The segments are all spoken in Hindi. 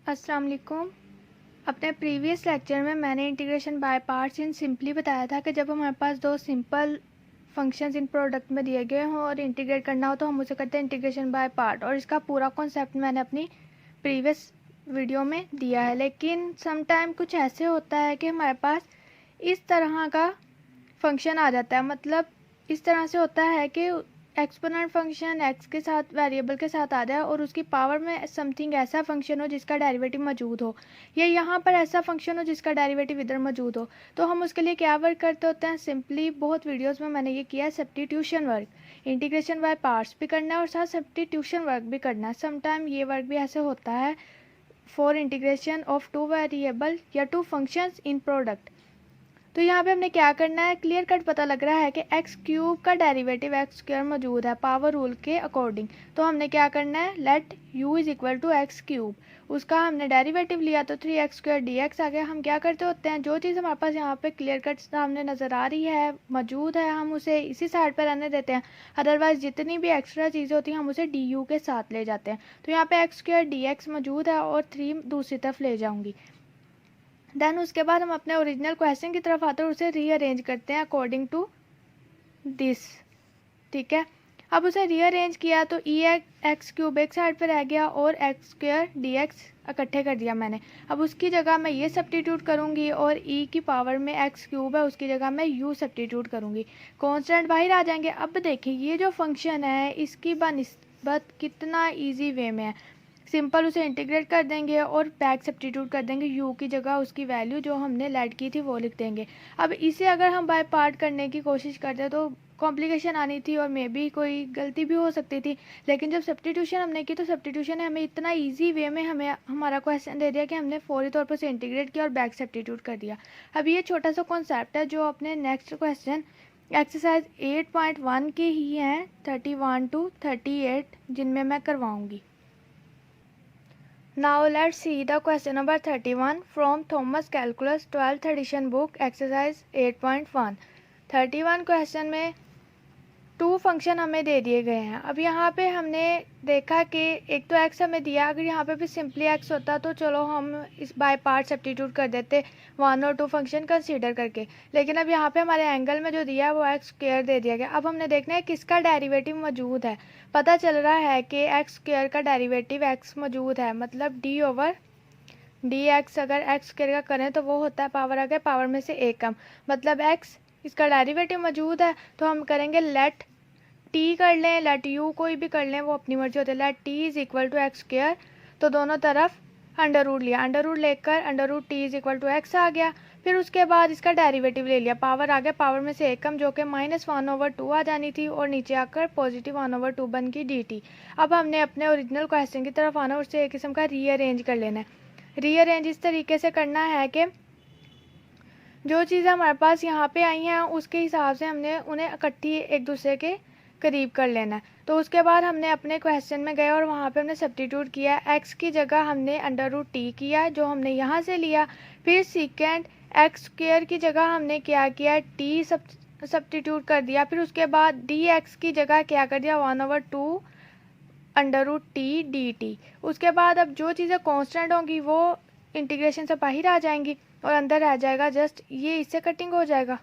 अस्सलाम वालेकुम। अपने प्रीवियस लेक्चर में मैंने integration by parts in simply बताया था कि जब हमारे पास दो सिंपल फंक्शंस इन प्रोडक्ट में दिए गए हों और इंटीग्रेट करना हो तो हम उसे करते हैं इंटीग्रेशन बाय पार्ट, और इसका पूरा कॉन्सेप्ट मैंने अपनी प्रीवियस वीडियो में दिया है। लेकिन सम टाइम कुछ ऐसे होता है कि हमारे पास इस तरह का फंक्शन आ जाता है, मतलब इस तरह से होता है कि एक्सपोनेंट फंक्शन एक्स के साथ वेरिएबल के साथ आ जाए और उसकी पावर में समथिंग ऐसा फंक्शन हो जिसका डेरिवेटिव मौजूद हो, या यहाँ पर ऐसा फंक्शन हो जिसका डेरिवेटिव इधर मौजूद हो। तो हम उसके लिए क्या वर्क करते होते हैं, सिंपली बहुत वीडियोस में मैंने ये किया है, substitution work. Integration by parts भी करना है और साथ सब्स्टिट्यूशन वर्क भी करना है। समटाइम ये वर्क भी ऐसे होता है for integration of two variable या टू फंक्शंस इन प्रोडक्ट। तो यहाँ पे हमने क्या करना है, क्लियर कट पता लग रहा है कि एक्स क्यूब का डेरिवेटिव एक्स स्क्वायर मौजूद है पावर रूल के अकॉर्डिंग। तो हमने क्या करना है, let u is equal to x cube, उसका हमने डेरिवेटिव लिया तो 3x स्क्वायर डी एक्स आ गया। हम क्या करते होते हैं, जो चीज़ हमारे पास यहाँ पे क्लियर कट सामने नज़र आ रही है मौजूद है, हम उसे इसी साइड पर रहने देते हैं। अदरवाइज जितनी भी एक्स्ट्रा चीज़ें होती हैं हम उसे डी यू के साथ ले जाते हैं। तो यहाँ पे एक्स स्क्वायर डी एक्स मौजूद है और 3 दूसरी तरफ ले जाऊँगी। देन उसके बाद हम अपने ओरिजिनल क्वेश्चन की तरफ आते हैं और उसे रीअरेंज करते हैं अकॉर्डिंग टू दिस। ठीक है, अब उसे रीअरेंज किया तो ई एक्स क्यूब एक साइड पर रह गया और एक्स स्क्वायर डी एक्स इकट्ठे कर दिया मैंने। अब उसकी जगह मैं ये सब्स्टिट्यूट करूँगी और ई की पावर में एक्स क्यूब है उसकी जगह मैं यू सब्स्टिट्यूट करूँगी, कॉन्स्टेंट बाहर आ जाएंगे। अब देखिए ये जो फंक्शन है इसकी बनिस्बत कितना ईजी वे में है, सिंपल उसे इंटीग्रेट कर देंगे और बैक सब्स्टिट्यूट कर देंगे, u की जगह उसकी वैल्यू जो हमने लेट की थी वो लिख देंगे। अब इसे अगर हम बाय पार्ट करने की कोशिश करते तो कॉम्प्लिकेशन आनी थी और मे बी कोई गलती भी हो सकती थी। लेकिन जब सब्स्टिट्यूशन हमने की तो सब्स्टिट्यूशन ने हमें इतना इजी वे में हमें हमारा क्वेश्चन दे दिया कि हमने फौरी तौर पर उसे इंटीग्रेट किया और बैक सब्स्टिट्यूट कर दिया। अब ये छोटा सा कॉन्सेप्ट है जो अपने नेक्स्ट क्वेश्चन एक्सरसाइज 8.1 के ही हैं 31 to 38 जिनमें मैं करवाऊँगी। Now let's see the question number 31 from Thomas Calculus 12th edition book exercise 8.1। 31 question में टू फंक्शन हमें दे दिए गए हैं। अब यहाँ पे हमने देखा कि एक तो x हमें दिया, अगर यहाँ पे भी सिंपली x होता तो चलो हम इस बाय पार्ट सब्स्टिट्यूट कर देते 1 और 2 फंक्शन कंसीडर करके। लेकिन अब यहाँ पे हमारे एंगल में जो दिया है वो एक्स स्क्वायर दे दिया गया। अब हमने देखना है किसका डेरिवेटिव मौजूद है। पता चल रहा है कि एक्स स्क्वायर का डेरिवेटिव x मौजूद है, मतलब d ओवर डी एक्स। अगर एक्स स्क्वायर का करें तो वो होता है पावर आ गया पावर में से एक कम, मतलब x इसका डेरिवेटिव मौजूद है। तो हम करेंगे लेट टी कर लें, लेट यू कोई भी कर लें, वो अपनी मर्जी होती है। Let t is equal to x square, तो दोनों तरफ अंडर रूट लिया, अंडर रूट लेकर under root t is equal to x आ गया। फिर उसके बाद इसका डेरिवेटिव ले लिया, पावर आ गया पावर में से एक कम जो कि -1/2 आ जानी थी और नीचे आकर +1/2 बन गई डी टी। अब हमने अपने ओरिजिनल क्वेश्चन की तरफ आना और उससे एक किस्म का रीअरेंज कर लेना है। रीअरेंज इस तरीके से करना है कि जो चीज़ें हमारे पास यहाँ पे आई हैं उसके हिसाब से हमने उन्हें इकट्ठी एक दूसरे के करीब कर लेना है। तो उसके बाद हमने अपने क्वेश्चन में गए और वहाँ पे हमने सब्स्टिट्यूट किया, x की जगह हमने अंडर रूट टी किया जो हमने यहाँ से लिया। फिर सेकेंड एक्स स्क्वायर की जगह हमने क्या किया, टी सब्स्टिट्यूट कर दिया। फिर उसके बाद डी एक्स की जगह क्या कर दिया, 1/2 under root t d t. उसके बाद अब जो चीज़ें कॉन्स्टेंट होंगी वो इंटीग्रेशन से बाहर आ जाएंगी और अंदर आ जाएगा जस्ट ये इससे कटिंग हो जाएगा,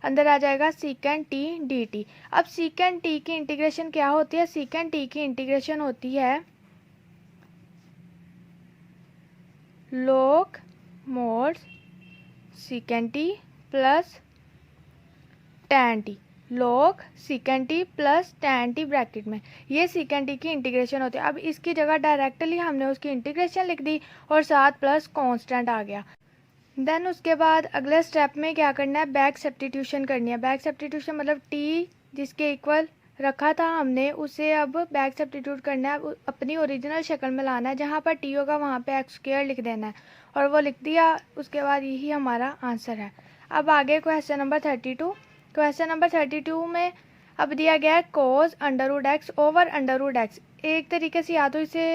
अंदर आ जाएगा सीकेंड टी डी टी। अब सीकेंड टी की इंटीग्रेशन क्या होती है, सीकेंड टी की इंटीग्रेशन होती है log mod सीकेंड T plus tan T, log सीकेंड T plus tan T bracket में, ये सीकेंड टी की इंटीग्रेशन होती है। अब इसकी जगह डायरेक्टली हमने उसकी इंटीग्रेशन लिख दी और साथ प्लस कांस्टेंट आ गया। देन उसके बाद अगले स्टेप में क्या करना है, बैक सब्स्टिट्यूशन करनी है। बैक सब्स्टिट्यूशन मतलब टी जिसके इक्वल रखा था हमने उसे अब बैक सब्स्टिट्यूट करना है, अब अपनी ओरिजिनल शक्ल में लाना है। जहाँ पर टी होगा वहाँ पे एक्स स्क्वायर लिख देना है और वो लिख दिया। उसके बाद यही हमारा आंसर है। अब आगे क्वेश्चन नंबर 32। क्वेश्चन नंबर 32 में अब दिया गया है cos under root x over under root x. एक तरीके से या तो इसे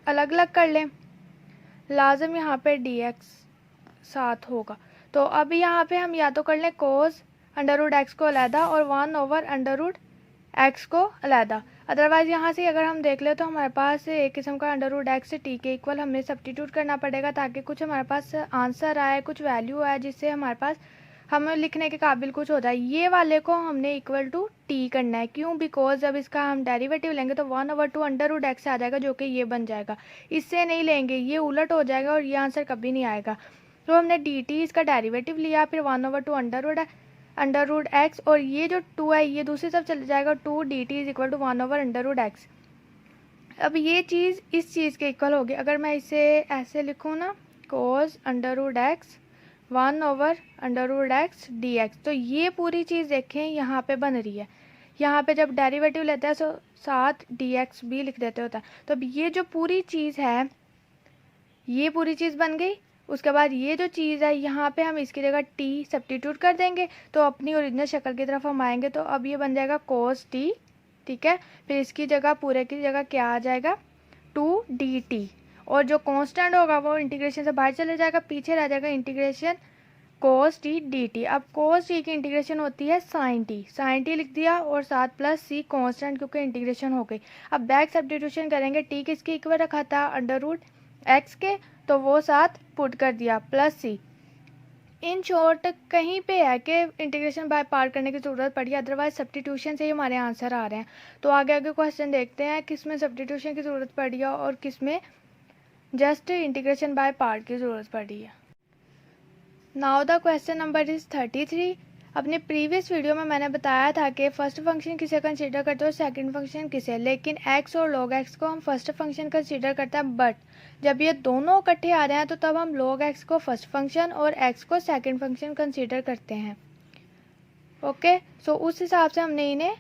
अलग अलग कर लें, लाजम यहाँ पे डी एक्स साथ होगा। तो अब यहाँ पे हम या तो कर लें कोस अंडर रूट एक्स को अलहदा और 1/√x एक्स को अलहदा। अदरवाइज़ यहाँ से अगर हम देख ले तो हमारे पास एक किस्म का अंडर रूट एक्स टी के इक्वल हमें सब्स्टिट्यूट करना पड़ेगा ताकि कुछ हमारे पास आंसर आए, कुछ वैल्यू आए जिससे हमारे पास हमें लिखने के काबिल कुछ हो जाए। ये वाले को हमने इक्वल टू टी करना है। क्यों? बिकॉज जब इसका हम डेरिवेटिव लेंगे तो 1/2 अंडर रूट एक्स आ जाएगा जो कि ये बन जाएगा। इससे नहीं लेंगे, ये उलट हो जाएगा और ये आंसर कभी नहीं आएगा। तो हमने डी टी इसका डेरिवेटिव लिया, फिर 1/2 अंडर रूट एक्स, और ये जो 2 है ये दूसरी तरफ चले जाएगा, 2 d t is equal to 1/√x। अब ये चीज़ इस चीज़ के इक्वल होगी। अगर मैं इसे ऐसे लिखूँ ना, cos √x 1/√x dx, तो ये पूरी चीज़ देखें यहाँ पे बन रही है। यहाँ पे जब डेरिवेटिव लेते हैं तो साथ dx भी लिख देते होता है। तो अब ये जो पूरी चीज़ है ये पूरी चीज़ बन गई। उसके बाद ये जो चीज़ है यहाँ पे हम इसकी जगह t सब्स्टिट्यूट कर देंगे तो अपनी ओरिजिनल शक्ल की तरफ हम आएंगे। तो अब ये बन जाएगा cos t, ठीक है। फिर इसकी जगह पूरे की जगह क्या आ जाएगा, 2dt, और जो कांस्टेंट होगा वो इंटीग्रेशन से बाहर चले जाएगा, पीछे रह जाएगा इंटीग्रेशन cos t dt। अब cos t की इंटीग्रेशन होती है sin t लिख दिया और साथ प्लस c कांस्टेंट क्योंकि इंटीग्रेशन हो गई। अब बैक सब्स्टिट्यूशन करेंगे, t किसके इक्वल रखा था, √x के, तो वो साथ पुट कर दिया प्लस सी। इन शॉर्ट कहीं पे है कि इंटीग्रेशन बाय पार्ट करने की ज़रूरत पड़ी, अदरवाइज सब्स्टिट्यूशन से ही हमारे आंसर आ रहे हैं। तो आगे आगे क्वेश्चन देखते हैं किस में सब्स्टिट्यूशन की ज़रूरत पड़ी है और किस में जस्ट इंटीग्रेशन बाय पार्ट की ज़रूरत पड़ी है। Now the question number is 33। अपने प्रीवियस वीडियो में मैंने बताया था कि फर्स्ट फंक्शन किसे कंसीडर करते हो, सेकंड फंक्शन किसे, लेकिन x और log x को हम फर्स्ट फंक्शन कंसीडर करते हैं। बट जब ये दोनों इकट्ठे आ रहे हैं तो तब हम log x को फर्स्ट फंक्शन और x को सेकंड फंक्शन कंसीडर करते हैं। ओके, सो उस हिसाब से हमने इन्हें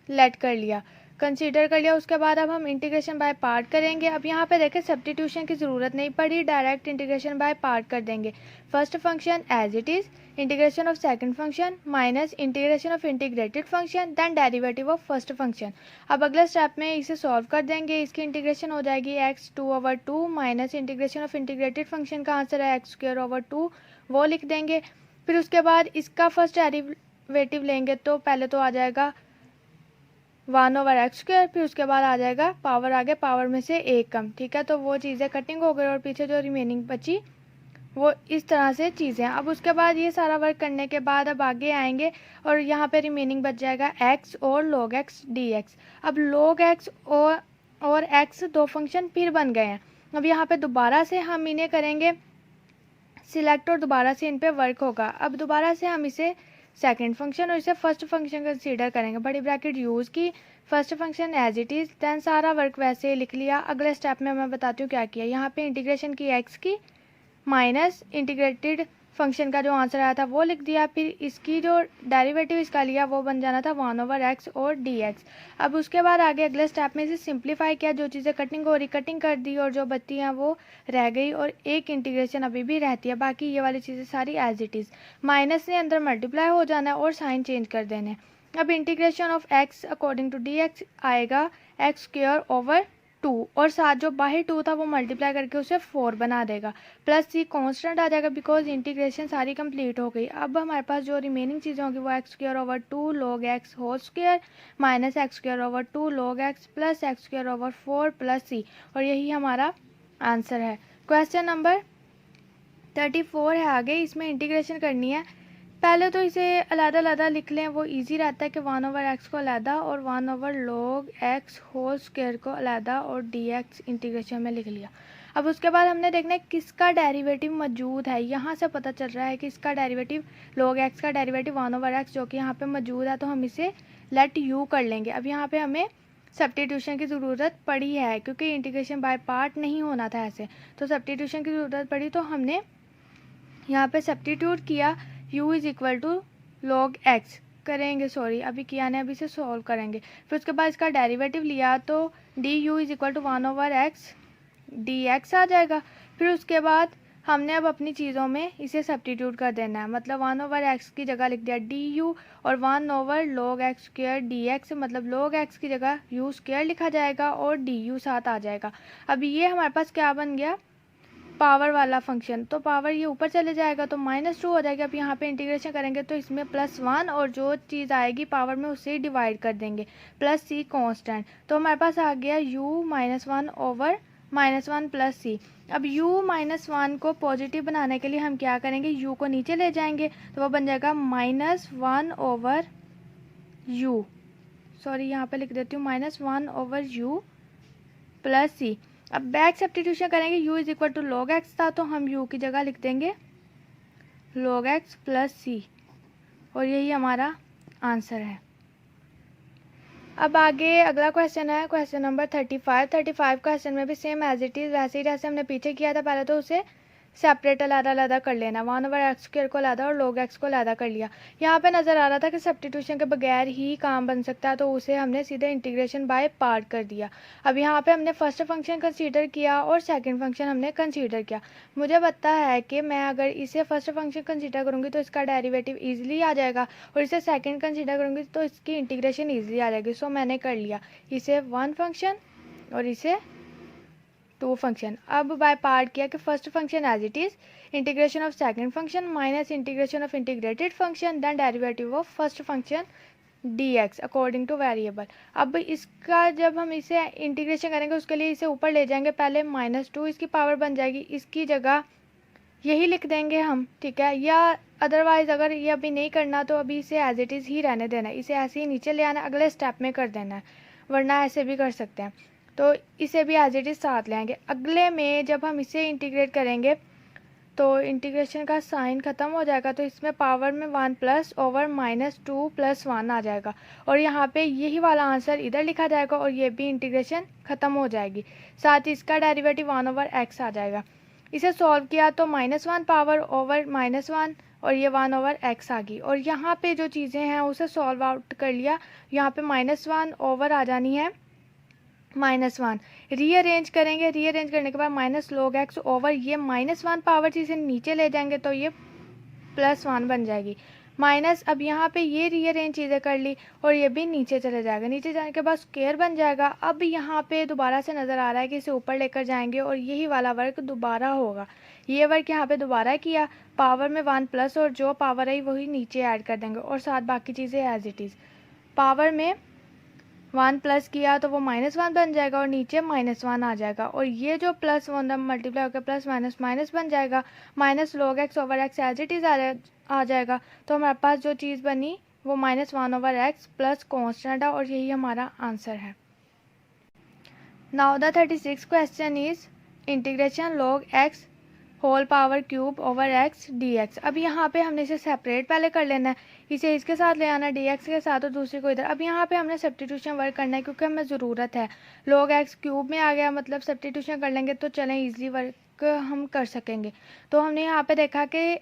लेट कर लिया, कंसीडर कर लिया। उसके बाद अब हम इंटीग्रेशन बाय पार्ट करेंगे। अब यहाँ पे देखें सब्स्टिट्यूशन की ज़रूरत नहीं पड़ी, डायरेक्ट इंटीग्रेशन बाय पार्ट कर देंगे। First function as it is, integration of second function minus integration of integrated function, then derivative of first function. अब अगले स्टेप में इसे सॉल्व कर देंगे। इसकी इंटीग्रेशन हो जाएगी x 2/2 minus integration of integrated function का आंसर है x²/2, वो लिख देंगे। फिर उसके बाद इसका फर्स्ट डेरिवेटिव लेंगे तो पहले तो आ जाएगा 1/x², फिर उसके बाद आ जाएगा पावर, आगे पावर में से एक कम, ठीक है। तो वो चीज़ें कटिंग हो गई और पीछे जो रिमेनिंग बची वो इस तरह से चीज़ें। अब उसके बाद ये सारा वर्क करने के बाद अब आगे आएंगे और यहाँ पे रिमेनिंग बच जाएगा x और log x dx। अब log x और x दो फंक्शन फिर बन गए हैं। अब यहाँ पे दोबारा से हम इन्हें करेंगे सिलेक्ट और दोबारा से इन पे वर्क होगा। अब दोबारा से हम इसे सेकंड फंक्शन और इसे फर्स्ट फंक्शन कंसीडर करेंगे, बड़ी ब्रैकेट यूज़ की, first function as it is, then सारा वर्क वैसे ही लिख लिया। अगले स्टेप में मैं बताती हूँ क्या किया। यहाँ पे इंटीग्रेशन की x की माइनस इंटीग्रेटेड फंक्शन का जो आंसर आया था वो लिख दिया। फिर इसकी जो डेरिवेटिव इसका लिया वो बन जाना था 1/x और dx। अब उसके बाद आगे अगले स्टेप में इसे सिंप्लीफाई किया, जो चीज़ें कटिंग हो रही कटिंग कर दी और जो बचती हैं वो रह गई और एक इंटीग्रेशन अभी भी रहती है। बाकी ये वाली चीज़ें सारी एज इट इज़, माइनस से अंदर मल्टीप्लाई हो जाना है और साइन चेंज कर देने। अब integration of x according to dx आएगा x²/2 और साथ जो बाहर 2 था वो मल्टीप्लाई करके उसे 4 बना देगा, प्लस c कांस्टेंट आ जाएगा बिकॉज इंटीग्रेशन सारी कंप्लीट हो गई। अब हमारे पास जो रिमेनिंग चीज़ें होंगी वो x²/2 log x whole square minus x²/2 log x plus x²/4 plus c, और यही हमारा आंसर है। क्वेश्चन नंबर 34 है आगे, इसमें इंटीग्रेशन करनी है। पहले तो इसे अलग-अलग लिख लें, वो इजी रहता है कि 1/x को अलग और 1/log x होल स्क्वायर को अलग और dx इंटीग्रेशन में लिख लिया। अब उसके बाद हमने देखना है किसका डेरिवेटिव मौजूद है। यहाँ से पता चल रहा है कि इसका डेरिवेटिव log x का डेरिवेटिव 1/x जो कि यहाँ पे मौजूद है, तो हम इसे लेट u कर लेंगे। अब यहाँ पे हमें सब्स्टिट्यूशन की ज़रूरत पड़ी है क्योंकि इंटीग्रेशन बाय पार्ट नहीं होना था ऐसे, तो सब्स्टिट्यूशन की ज़रूरत पड़ी तो हमने यहाँ पे सब्स्टिट्यूट किया। u is equal to log x करेंगे, सॉरी अभी किया नहीं, अभी से सॉल्व करेंगे। फिर उसके बाद इसका डेरिवेटिव लिया तो du is equal to 1/x dx आ जाएगा। फिर उसके बाद हमने अब अपनी चीज़ों में इसे सब्स्टिट्यूट कर देना है, मतलब 1/x की जगह लिख दिया du और 1/log x² dx, मतलब log x की जगह u² लिखा जाएगा और du साथ आ जाएगा। अब ये हमारे पास क्या बन गया, पावर वाला फंक्शन, तो पावर ये ऊपर चले जाएगा तो -2 हो जाएगा। अब यहाँ पे इंटीग्रेशन करेंगे तो इसमें +1 और जो चीज़ आएगी पावर में उससे ही डिवाइड कर देंगे, +c कांस्टेंट, तो हमारे पास आ गया u -1 ओवर -1 + c। अब u -1 को पॉजिटिव बनाने के लिए हम क्या करेंगे, u को नीचे ले जाएंगे तो वो बन जाएगा -1 ओवर u, सॉरी यहाँ पे लिख देती हूँ -1 ओवर u + c। अब बैक सब्स्टिट्यूशन करेंगे, u is equal to log x था तो हम u की जगह लिख देंगे log x + c, और यही हमारा आंसर है। अब आगे अगला क्वेश्चन है क्वेश्चन नंबर 35 क्वेश्चन में भी सेम एज इट इज़ वैसे ही जैसे हमने पीछे किया था, पहले तो उसे सेपरेट अलग कर लेना, 1/x² को अलग और log x को अलग कर लिया। यहाँ पे नज़र आ रहा था कि सब्स्टिट्यूशन के बगैर ही काम बन सकता है तो उसे हमने सीधे इंटीग्रेशन बाय पार्ट कर दिया। अब यहाँ पे हमने फर्स्ट फंक्शन कंसीडर किया और सेकंड फंक्शन हमने कंसीडर किया। मुझे पता है कि मैं अगर इसे फर्स्ट फंक्शन कंसीडर करूँगी तो इसका डेरिवेटिव ईजिली आ जाएगा और इसे सेकेंड कंसीडर करूँगी तो इसकी इंटीग्रेशन ईजिली आ जाएगी। सो मैंने कर लिया इसे 1 फंक्शन और इसे 2 फंक्शन। अब बाय पार्ट किया कि first function as it is, integration of second function minus integration of integrated function, then derivative of first function dx according to variable. अब इसका जब हम इसे इंटीग्रेशन करेंगे उसके लिए इसे ऊपर ले जाएंगे, पहले -2 इसकी पावर बन जाएगी, इसकी जगह यही लिख देंगे हम, ठीक है। या अदरवाइज अगर ये अभी नहीं करना तो अभी इसे एज इट इज़ ही रहने देना है, इसे ऐसे ही नीचे ले आना, अगले स्टेप में कर देना है, वरना ऐसे भी कर सकते हैं। तो इसे भी एज इट इज़ साथ ले आएंगे। अगले में जब हम इसे इंटीग्रेट करेंगे तो इंटीग्रेशन का साइन ख़त्म हो जाएगा तो इसमें पावर में 1 प्लस ओवर -2 + 1 आ जाएगा और यहाँ पे यही वाला आंसर इधर लिखा जाएगा और ये भी इंटीग्रेशन ख़त्म हो जाएगी। साथ ही इसका डेरिवेटिव 1/x आ जाएगा। इसे सॉल्व किया तो -1 पावर ओवर -1 और ये 1/x आ गई और यहाँ पे जो चीज़ें हैं उसे सॉल्व आउट कर लिया। यहाँ पे -1 ओवर आ जानी है -1, रीअरेंज करेंगे, रीअरेंज करने के बाद -log x ओवर ये -1 पावर चीज़ें नीचे ले जाएंगे तो ये +1 बन जाएगी माइनस। अब यहाँ पे ये रीअरेंज चीज़ें कर ली और ये भी नीचे चले जाएगा, नीचे जाने के बाद स्क्वायर बन जाएगा। अब यहाँ पे दोबारा से नज़र आ रहा है कि इसे ऊपर लेकर जाएंगे और यही वाला वर्क दोबारा होगा। ये वर्क यहाँ पे दोबारा किया, पावर में 1 प्लस और जो पावर आई वही नीचे ऐड कर देंगे और साथ बाकी चीज़ें एज इट इज़। पावर में 1 प्लस किया तो वो -1 बन जाएगा और नीचे -1 आ जाएगा और ये जो +1 मल्टीप्लाई होकर प्लस माइनस माइनस बन जाएगा, -log x over x as it is आ जाएगा। तो हमारे पास जो चीज़ बनी वो -1/x प्लस कॉन्स्टेंट है और यही हमारा आंसर है। Now the 36 question is integration log x whole power cube over x dx। अब यहाँ पे हमने इसे सेपरेट पहले कर लेना है, इसे इसके साथ ले आना dx के साथ और दूसरी को इधर। अब यहाँ पे हमने सब्स्टिट्यूशन वर्क करना है क्योंकि हमें ज़रूरत है। log x क्यूब में आ गया मतलब सब्स्टिट्यूशन कर लेंगे तो चलें ईजिली वर्क हम कर सकेंगे। तो हमने यहाँ पे देखा कि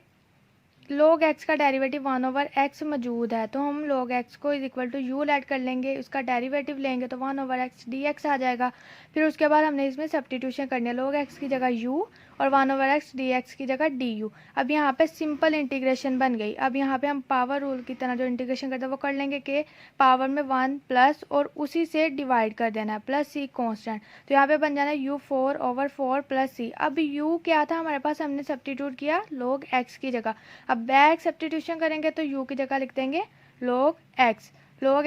log x का डेरिवेटिव 1/x मौजूद है तो हम log x को is equal to u add कर लेंगे, उसका डेरिवेटिव लेंगे तो 1/x dx आ जाएगा। फिर उसके बाद हमने इसमें सब्स्टिट्यूशन करनी है, log x की जगह u और 1/x dx की जगह du। अब यहाँ पे सिंपल इंटीग्रेशन बन गई। अब यहाँ पे हम पावर रूल की तरह जो इंटीग्रेशन करते हैं वो कर लेंगे कि पावर में 1 प्लस और उसी से डिवाइड कर देना है +c कांस्टेंट, तो यहाँ पे बन जाना है u4/4 + c। अब u क्या था हमारे पास, हमने सब्स्टिट्यूट किया log x की जगह। अब बैक सब्स्टिट्यूशन करेंगे तो u की जगह लिख देंगे log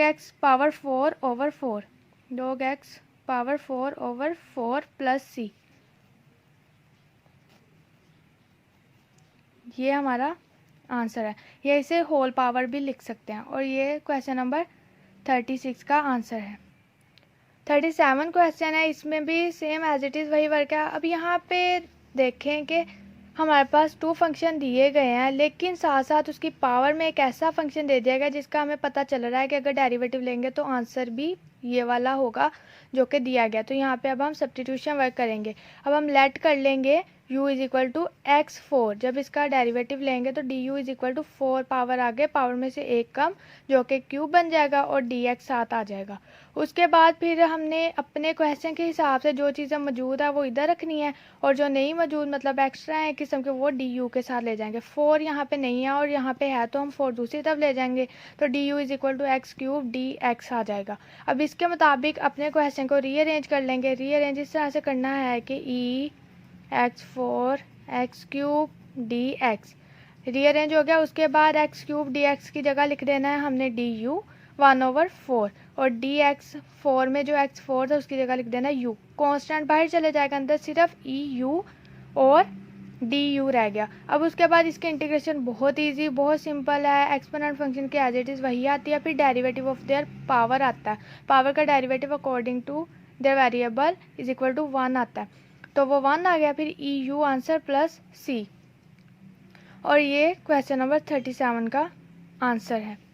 x power 4/4 log x power 4/4 + c। ये हमारा आंसर है। ये इसे होल पावर भी लिख सकते हैं और ये क्वेश्चन नंबर 36 का आंसर है। 37 क्वेश्चन है, इसमें भी सेम एज इट इज़ वही वर्क है। अब यहाँ पे देखें कि हमारे पास 2 फंक्शन दिए गए हैं लेकिन साथ साथ उसकी पावर में एक ऐसा फंक्शन दे दिया गया जिसका हमें पता चल रहा है कि अगर डेरिवेटिव लेंगे तो आंसर भी ये वाला होगा जो कि दिया गया। तो यहाँ पे अब हम सब्स्टिट्यूशन वर्क करेंगे। अब हम लेट कर लेंगे u is equal to x4, जब इसका डेरिवेटिव लेंगे तो du is equal to 4 power आगे, पावर में से 1 कम जो कि क्यूब बन जाएगा और dx साथ आ जाएगा। उसके बाद फिर हमने अपने क्वेश्चन के हिसाब से जो चीज़ें मौजूद है वो इधर रखनी है और जो नहीं मौजूद मतलब एक्स्ट्रा है किस्म के वो du के साथ ले जाएंगे। 4 यहाँ पे नहीं है और यहाँ पे है तो हम 4 दूसरी तरफ ले जाएंगे तो du is equal to x³ dx आ जाएगा। अब इसके मुताबिक अपने क्वेश्चन को रीअरेंज कर लेंगे। रीअरेंज इस तरह से करना है कि x4 x cube D x rearrange हो गया। उसके बाद एक्स क्यूब डी एक्स की जगह लिख देना है हमने डी यू 1/4 और डी एक्स 4 में जो एक्स 4 था उसकी जगह लिख देना है यू। कॉन्स्टेंट बाहर चले जाएगा, अंदर सिर्फ ई यू और डी यू रह गया। अब उसके बाद इसके इंटीग्रेशन बहुत इजी, बहुत सिंपल है। एक्सपोनेंट फंक्शन के एज इट इज़ वही आती है, फिर डेरिवेटिव ऑफ देयर पावर आता है। पावर का derivative according to their variable is equal to 1 आता है, तो वो 1 आ गया। फिर e u answer plus c, और ये क्वेश्चन नंबर 37 का आंसर है।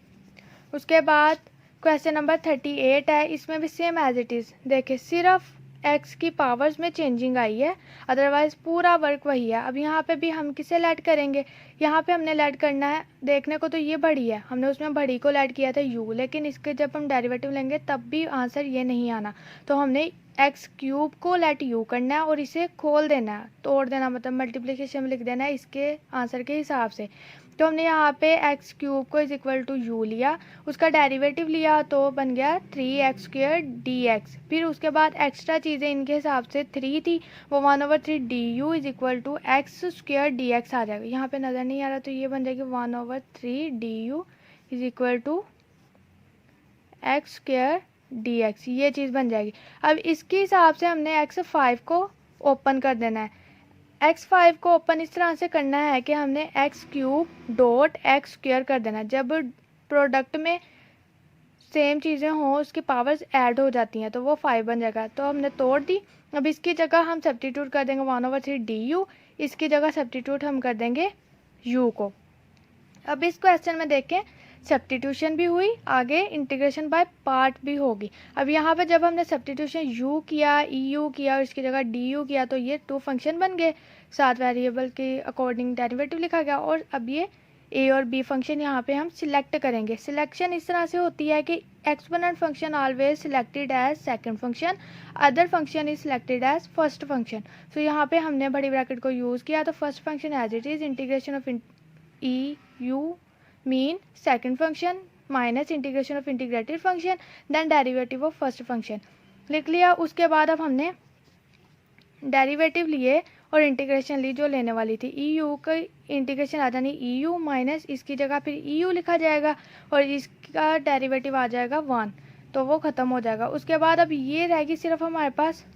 उसके बाद क्वेश्चन नंबर 38 है, इसमें भी सेम एज इट इज़। देखिए सिर्फ एक्स की पावर्स में चेंजिंग आई है, अदरवाइज पूरा वर्क वही है। अब यहाँ पे भी हम किसे लेट करेंगे, यहाँ पे हमने लेट करना है, देखने को तो ये बड़ी है, हमने उसमें बड़ी को लेट किया था यू, लेकिन इसके जब हम डेरिवेटिव लेंगे तब भी आंसर ये नहीं आना, तो हमने एक्स क्यूब को लेट यू करना है और इसे खोल देना है, तोड़ देना, मतलब मल्टीप्लिकेशन में लिख देना है इसके आंसर के हिसाब से। तो हमने यहाँ पे एक्स क्यूब को इज इक्वल टू यू लिया, उसका डेरिवेटिव लिया तो बन गया 3x² dx। फिर उसके बाद एक्स्ट्रा चीज़ें इनके हिसाब से 3 थी, वो 1/3 du is equal to x² dx आ जाएगा। यहाँ पे नज़र नहीं आ रहा तो ये बन जाएगी 1/3 du is equal to x² dx, ये चीज़ बन जाएगी। अब इसके हिसाब से हमने x5 को ओपन कर देना है। x5 को ओपन इस तरह से करना है कि हमने x³ कर देना है। जब प्रोडक्ट में सेम चीज़ें हों उसकी पावर्स ऐड हो जाती हैं तो वो 5 बन जाएगा, तो हमने तोड़ दी। अब इसकी जगह हम सब्स्टिट्यूट कर देंगे 1/3 du, इसकी जगह सब्स्टिट्यूट हम कर देंगे u को। अब इस क्वेश्चन में देखें सब्स्टिट्यूशन भी हुई, आगे इंटीग्रेशन बाय पार्ट भी होगी। अब यहाँ पे जब हमने सब्स्टिट्यूशन u किया, eu किया और इसकी जगह du किया तो ये 2 फंक्शन बन गए, 7 वेरिएबल के अकॉर्डिंग डेरिवेटिव लिखा गया। और अब ये a और b फंक्शन यहाँ पे हम सिलेक्ट करेंगे। सिलेक्शन इस तरह से होती है कि exponent function always selected as second function, other function is selected as first function. तो यहाँ पे हमने बड़ी ब्रैकेट को यूज़ किया, तो first function as it is integration of e u mean second function minus integration of integrated function then derivative of first function लिख लिया। उसके बाद अब हमने डेरिवेटिव लिए और इंटीग्रेशन ली जो लेने वाली थी। ई यू का इंटीग्रेशन आ जानी ई यू माइनस इसकी जगह फिर ई यू लिखा जाएगा और इसका डेरिवेटिव आ जाएगा 1, तो वो ख़त्म हो जाएगा। उसके बाद अब ये रहेगी सिर्फ हमारे पास,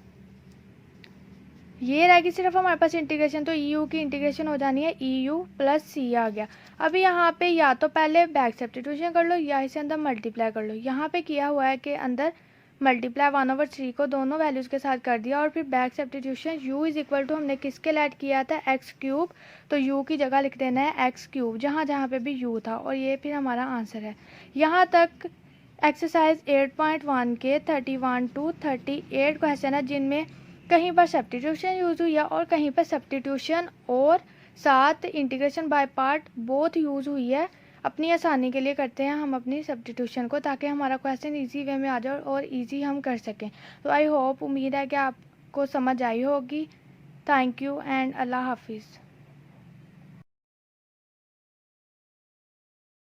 ये रहेगी सिर्फ हमारे पास इंटीग्रेशन, तो ई यू की इंटीग्रेशन हो जानी है ई यू प्लस सी आ गया। अभी यहाँ पे या तो पहले बैक सब्स्टिट्यूशन कर लो या इसे अंदर मल्टीप्लाई कर लो। यहाँ पे किया हुआ है कि अंदर मल्टीप्लाई 1/3 को दोनों वैल्यूज़ के साथ कर दिया और फिर back substitution u is equal to हमने किसके लेट किया था x³, तो u की जगह लिख देना है x³ जहाँ जहाँ पे भी u था, और ये फिर हमारा आंसर है। यहाँ तक एक्सरसाइज 8.1 के 31 to 38 क्वेश्चन है जिनमें कहीं पर सब्स्टिट्यूशन यूज़ हुई है और कहीं पर सब्स्टिट्यूशन और साथ integration by part both use हुई है। अपनी आसानी के लिए करते हैं हम अपनी सब्स्टिट्यूशन को, ताकि हमारा क्वेश्चन इजी वे में आ जाए और इजी हम कर सकें। तो आई होप, उम्मीद है कि आपको समझ आई होगी। थैंक यू एंड अल्लाह हाफिज़।